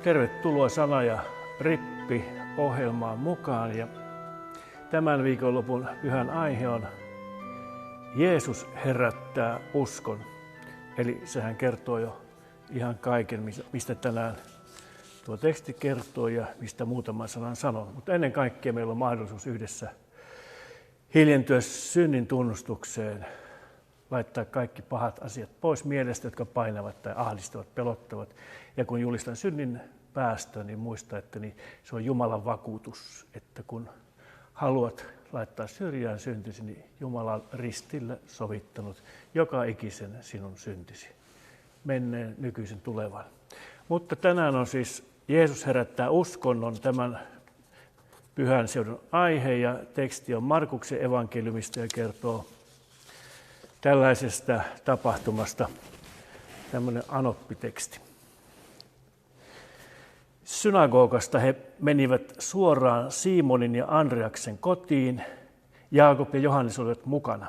Tervetuloa Sana ja Rippi-ohjelmaan mukaan. Ja tämän viikonlopun pyhän aihe on Jeesus herättää uskon. Eli sehän kertoo jo ihan kaiken, mistä tänään tuo teksti kertoo ja mistä muutaman sanan sanon. Mutta ennen kaikkea meillä on mahdollisuus yhdessä hiljentyä synnin tunnustukseen, laittaa kaikki pahat asiat pois mielestä, jotka painavat tai ahdistavat, pelottavat. Ja kun julistan synnin päästön, niin muista, että se on Jumalan vakuutus, että kun haluat laittaa syrjään syntisi, niin Jumala on ristillä sovittanut joka ikisen sinun syntisi, menneen, nykyisen, tulevan. Mutta tänään on siis Jeesus herättää uskonnon tämän pyhän seudun aihe, ja teksti on Markuksen evankeliumista ja kertoo tällaisesta tapahtumasta, tämmöinen anoppiteksti. Synagogasta he menivät suoraan Simonin ja Andreaksen kotiin. Jaakob ja Johannes olivat mukana.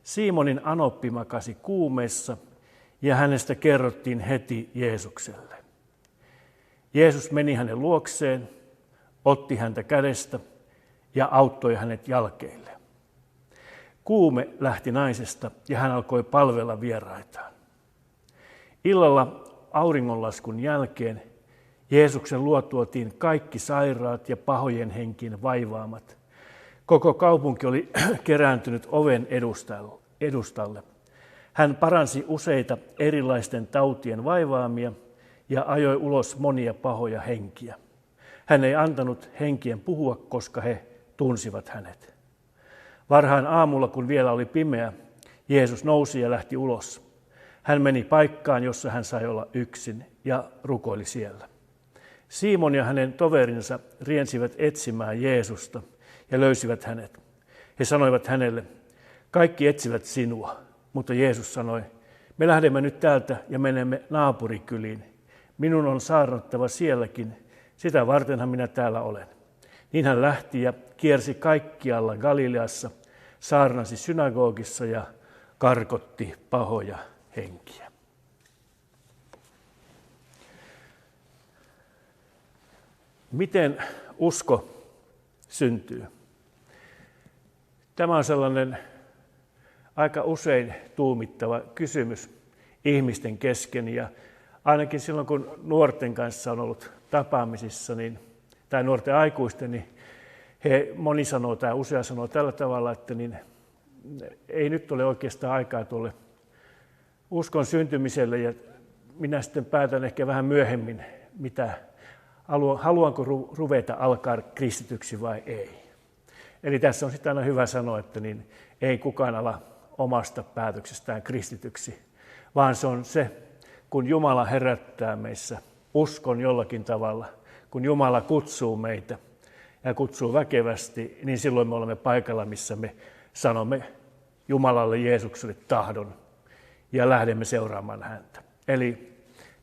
Simonin anoppi makasi kuumeessa ja hänestä kerrottiin heti Jeesukselle. Jeesus meni hänen luokseen, otti häntä kädestä ja auttoi hänet jalkeille. Kuume lähti naisesta ja hän alkoi palvella vieraitaan. Illalla auringonlaskun jälkeen Jeesuksen luo tuotiin kaikki sairaat ja pahojen henkien vaivaamat. Koko kaupunki oli kerääntynyt oven edustalle. Hän paransi useita erilaisten tautien vaivaamia ja ajoi ulos monia pahoja henkiä. Hän ei antanut henkien puhua, koska he tunsivat hänet. Varhain aamulla, kun vielä oli pimeä, Jeesus nousi ja lähti ulos. Hän meni paikkaan, jossa hän sai olla yksin ja rukoili siellä. Simon ja hänen toverinsa riensivät etsimään Jeesusta ja löysivät hänet. He sanoivat hänelle, kaikki etsivät sinua, mutta Jeesus sanoi, me lähdemme nyt täältä ja menemme naapurikyliin. Minun on saarnattava sielläkin, sitä vartenhan minä täällä olen. Niin hän lähti ja kiersi kaikkialla Galileassa, saarnasi synagogissa ja karkotti pahoja henkiä. Miten usko syntyy? Tämä on sellainen aika usein tuumittava kysymys ihmisten kesken, ja ainakin silloin kun nuorten kanssa on ollut tapaamisissa, tai nuorten aikuisten, niin moni sanoo tai usea sanoo tällä tavalla, että ei nyt ole oikeastaan aikaa tuolle uskon syntymiselle, ja minä sitten päätän ehkä vähän myöhemmin, haluanko ruveta alkaa kristityksi vai ei. Eli tässä on sitten aina hyvä sanoa, että ei kukaan ala omasta päätöksestään kristityksi, vaan se on se, kun Jumala herättää meissä uskon jollakin tavalla, kun Jumala kutsuu meitä ja kutsuu väkevästi, niin silloin me olemme paikalla, missä me sanomme Jumalalle, Jeesukselle tahdon ja lähdemme seuraamaan häntä. Eli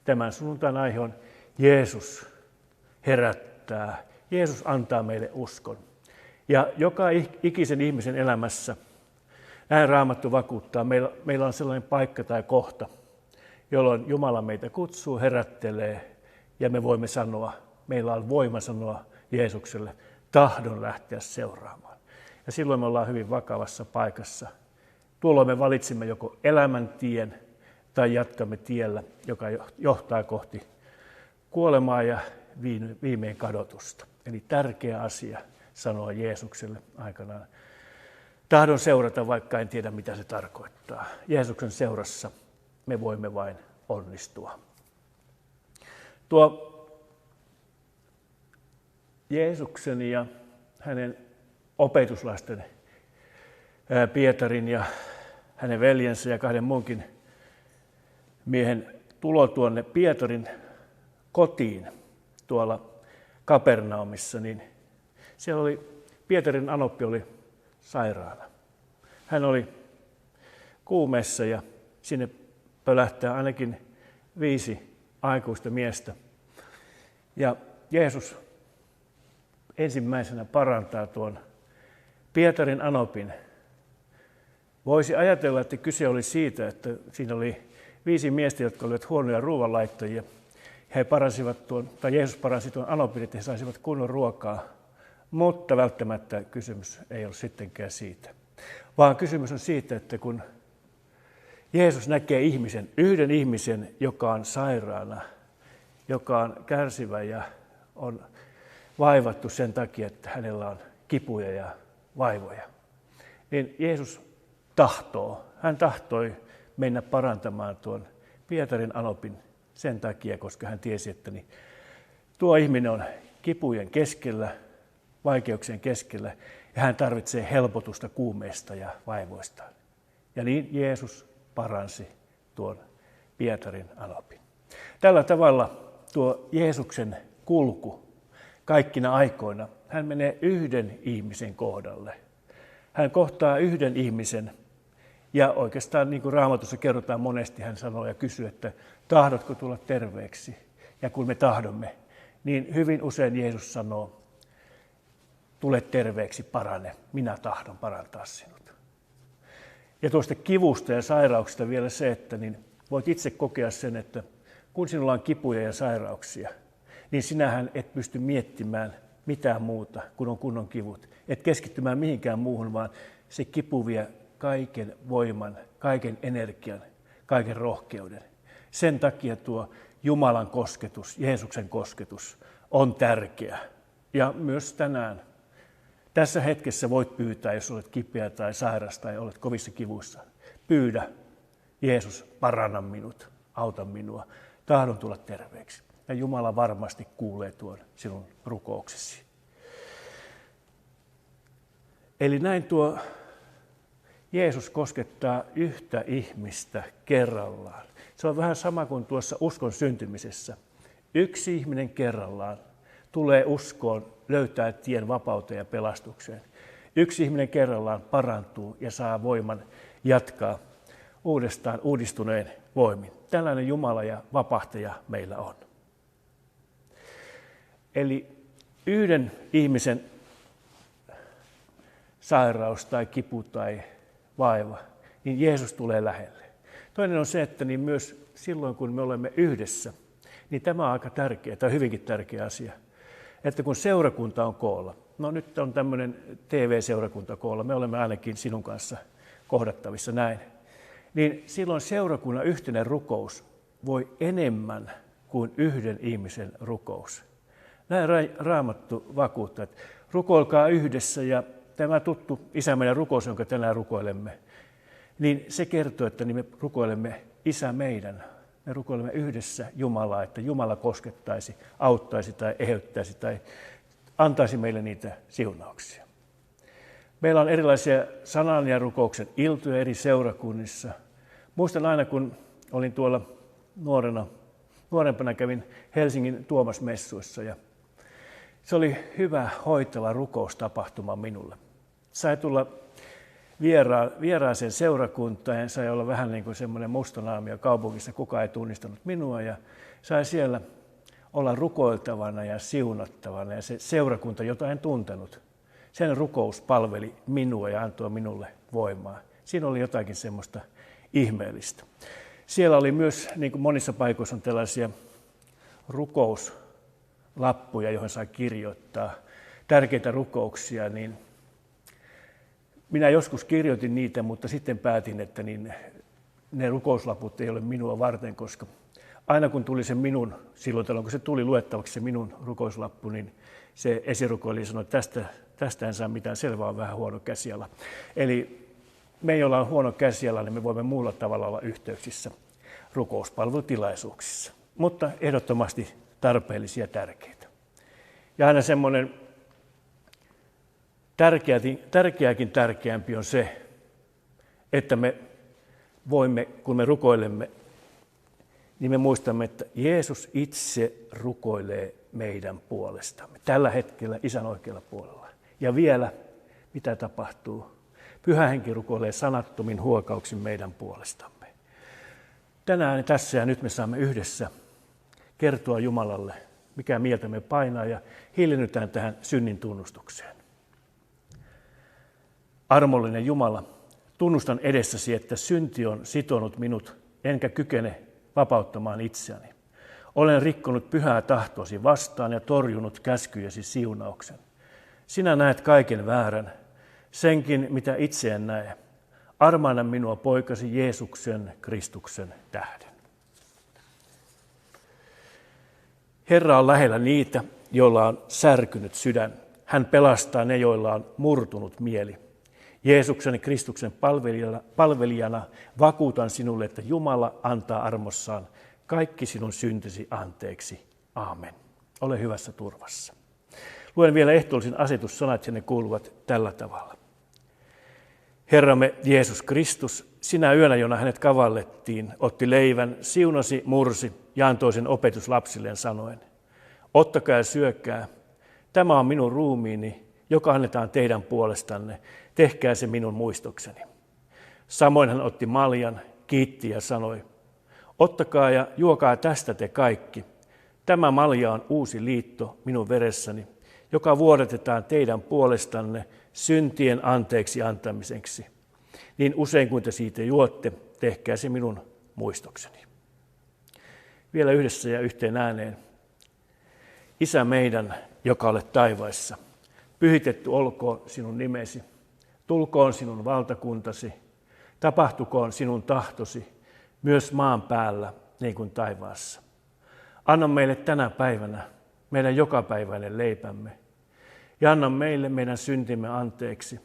tämän sunnuntain aihe on Jeesus herättää. Jeesus antaa meille uskon. Ja joka ikisen ihmisen elämässä, näin Raamattu vakuuttaa, meillä on sellainen paikka tai kohta, jolloin Jumala meitä kutsuu, herättelee ja me voimme sanoa, meillä on voima sanoa Jeesukselle, tahdon lähteä seuraamaan. Ja silloin me ollaan hyvin vakavassa paikassa. Tuolloin me valitsimme joko elämäntien tai jatkamme tiellä, joka johtaa kohti kuolemaa ja viimein kadotusta. Eli tärkeä asia sanoa Jeesukselle aikanaan. Tahdon seurata, vaikka en tiedä mitä se tarkoittaa. Jeesuksen seurassa me voimme vain onnistua. Tuo Jeesuksen ja hänen opetuslasten Pietarin ja hänen veljensä ja kahden muunkin miehen tulo tuonne Pietarin kotiin tuolla Kapernaumissa, niin siellä Pietarin anoppi oli sairaana. Hän oli kuumeessa ja sinne pölähtää ainakin 5 aikuista miestä. Ja Jeesus ensimmäisenä parantaa tuon Pietarin anopin. Voisi ajatella, että kyse oli siitä, että siinä oli 5 miestä, jotka olivat huonoja ruoanlaittajia. Jeesus paransi tuon anopin, että he saisivat kunnon ruokaa, mutta välttämättä kysymys ei ole sittenkään siitä. Vaan kysymys on siitä, että kun Jeesus näkee yhden ihmisen, joka on sairaana, joka on kärsivä ja on vaivattu sen takia, että hänellä on kipuja ja vaivoja, niin Jeesus hän tahtoi mennä parantamaan tuon Pietarin anopin sen takia, koska hän tiesi, että tuo ihminen on kipujen keskellä, vaikeuksien keskellä, ja hän tarvitsee helpotusta kuumeista ja vaivoistaan. Ja niin Jeesus paransi tuon Pietarin anopin. Tällä tavalla tuo Jeesuksen kulku kaikkina aikoina, hän menee yhden ihmisen kohdalle. Hän kohtaa yhden ihmisen, ja oikeastaan niin kuin Raamatussa kerrotaan monesti, hän sanoo ja kysyy, että tahdotko tulla terveeksi? Ja kun me tahdomme, niin hyvin usein Jeesus sanoo, tule terveeksi, parane, minä tahdon parantaa sinut. Ja tuosta kivusta ja sairauksista vielä se, että voit itse kokea sen, että kun sinulla on kipuja ja sairauksia, niin sinähän et pysty miettimään mitään muuta, kun on kunnon kivut. Et keskittymään mihinkään muuhun, vaan se kipu vie kaiken voiman, kaiken energian, kaiken rohkeuden. Sen takia tuo Jumalan kosketus, Jeesuksen kosketus on tärkeä. Ja myös tänään, tässä hetkessä voit pyytää, jos olet kipeä tai sairas tai olet kovissa kivuissa. Pyydä, Jeesus, paranna minut, auta minua, tahdon tulla terveeksi. Ja Jumala varmasti kuulee tuon sinun rukouksesi. Eli näin tuo Jeesus koskettaa yhtä ihmistä kerrallaan. Se on vähän sama kuin tuossa uskon syntymisessä. Yksi ihminen kerrallaan tulee uskoon, löytää tien vapauteen ja pelastukseen. Yksi ihminen kerrallaan parantuu ja saa voiman jatkaa uudestaan uudistuneen voimin. Tällainen Jumala ja vapahtaja meillä on. Eli yhden ihmisen sairaus tai kipu tai vaiva, niin Jeesus tulee lähelle. Toinen on se, että niin myös silloin kun me olemme yhdessä, niin tämä on aika tärkeä tai hyvinkin tärkeä asia, että kun seurakunta on koolla, no nyt on tämmöinen TV-seurakunta koolla, me olemme ainakin sinun kanssa kohdattavissa näin, niin silloin seurakunnan yhteinen rukous voi enemmän kuin yhden ihmisen rukous. Näin Raamattu vakuuttaa, että rukoilkaa yhdessä ja tämä tuttu Isä meidän rukous, jonka tänään rukoilemme, niin se kertoo, että me rukoilemme Isä meidän. Me rukoilemme yhdessä Jumalaa, että Jumala koskettaisi, auttaisi tai eheyttäisi tai antaisi meille niitä siunauksia. Meillä on erilaisia sanan ja rukouksen iltoja eri seurakunnissa. Muistan aina, kun olin tuolla nuorempana kävin Helsingin Tuomas-messuissa ja se oli hyvä, hoitava rukoustapahtuma minulle. Sai tulla vieraaseen seurakuntaan ja sai olla vähän niin kuin semmoinen mustanaamio kaupungissa, kukaan ei tunnistanut minua ja sai siellä olla rukoiltavana ja siunattavana ja se seurakunta, jota en tuntenut, sen rukous palveli minua ja antoi minulle voimaa. Siinä oli jotakin semmoista ihmeellistä. Siellä oli myös, niin kuin monissa paikoissa on tällaisia rukouslappuja, joihin saa kirjoittaa tärkeitä rukouksia, niin minä joskus kirjoitin niitä, mutta sitten päätin, että ne rukouslaput ei ole minua varten, koska aina kun tuli se minun, silloin kun se tuli luettavaksi se minun rukouslappu, niin se esirukoilija sanoi, että tästä en saa mitään selvää, on vähän huono käsiala. Eli me, joilla on huono käsiala, niin me voimme muulla tavalla olla yhteyksissä rukouspalvelutilaisuuksissa, mutta ehdottomasti tarpeellisia ja tärkeitä. Ja aina semmoinen tärkeääkin tärkeämpi on se, että me voimme, kun me rukoilemme, niin me muistamme, että Jeesus itse rukoilee meidän puolestamme. Tällä hetkellä Isän oikealla puolella. Ja vielä, mitä tapahtuu? Pyhä Henki rukoilee sanattomin huokauksin meidän puolestamme. Tänään tässä ja nyt me saamme yhdessä kertoa Jumalalle, mikä mieltä me painaa ja hiljennytään tähän synnin tunnustukseen. Armollinen Jumala, tunnustan edessäsi, että synti on sitonut minut, enkä kykene vapauttamaan itseäni. Olen rikkonut pyhää tahtosi vastaan ja torjunut käskyjesi siunauksen. Sinä näet kaiken väärän, senkin mitä itse en näe. Armaana minua poikasi Jeesuksen Kristuksen tähden. Herra on lähellä niitä, joilla on särkynyt sydän. Hän pelastaa ne, joilla on murtunut mieli. Jeesuksen Kristuksen palvelijana vakuutan sinulle, että Jumala antaa armossaan kaikki sinun syntisi anteeksi. Aamen. Ole hyvässä turvassa. Luen vielä ehtoollisen asetussanat ja ne kuuluvat tällä tavalla. Herramme Jeesus Kristus, sinä yönä, jona hänet kavallettiin, otti leivän, siunasi, mursi ja antoi sen opetuslapsilleen sanoen: ottakaa ja syökää, tämä on minun ruumiini, joka annetaan teidän puolestanne, tehkää se minun muistokseni. Samoin hän otti maljan, kiitti ja sanoi: ottakaa ja juokaa tästä te kaikki. Tämä malja on uusi liitto minun veressäni, joka vuodatetaan teidän puolestanne syntien anteeksi antamiseksi. Niin usein kuin te siitä juotte, tehkää se minun muistokseni. Vielä yhdessä ja yhteen ääneen. Isä meidän, joka olet taivaissa, pyhitetty olkoon sinun nimesi, tulkoon sinun valtakuntasi, tapahtukoon sinun tahtosi, myös maan päällä niin kuin taivaassa. Anna meille tänä päivänä meidän jokapäiväinen leipämme, ja anna meille meidän syntimme anteeksi,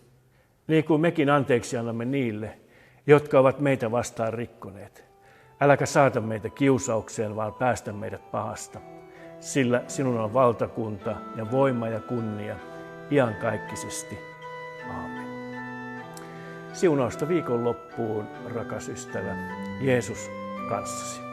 niin kuin mekin anteeksi annamme niille, jotka ovat meitä vastaan rikkoneet. Äläkä saata meitä kiusaukseen, vaan päästä meidät pahasta, sillä sinun on valtakunta ja voima ja kunnia iankaikkisesti. Aamen. Siunausta viikonloppuun, rakas ystävä, Jeesus kanssasi.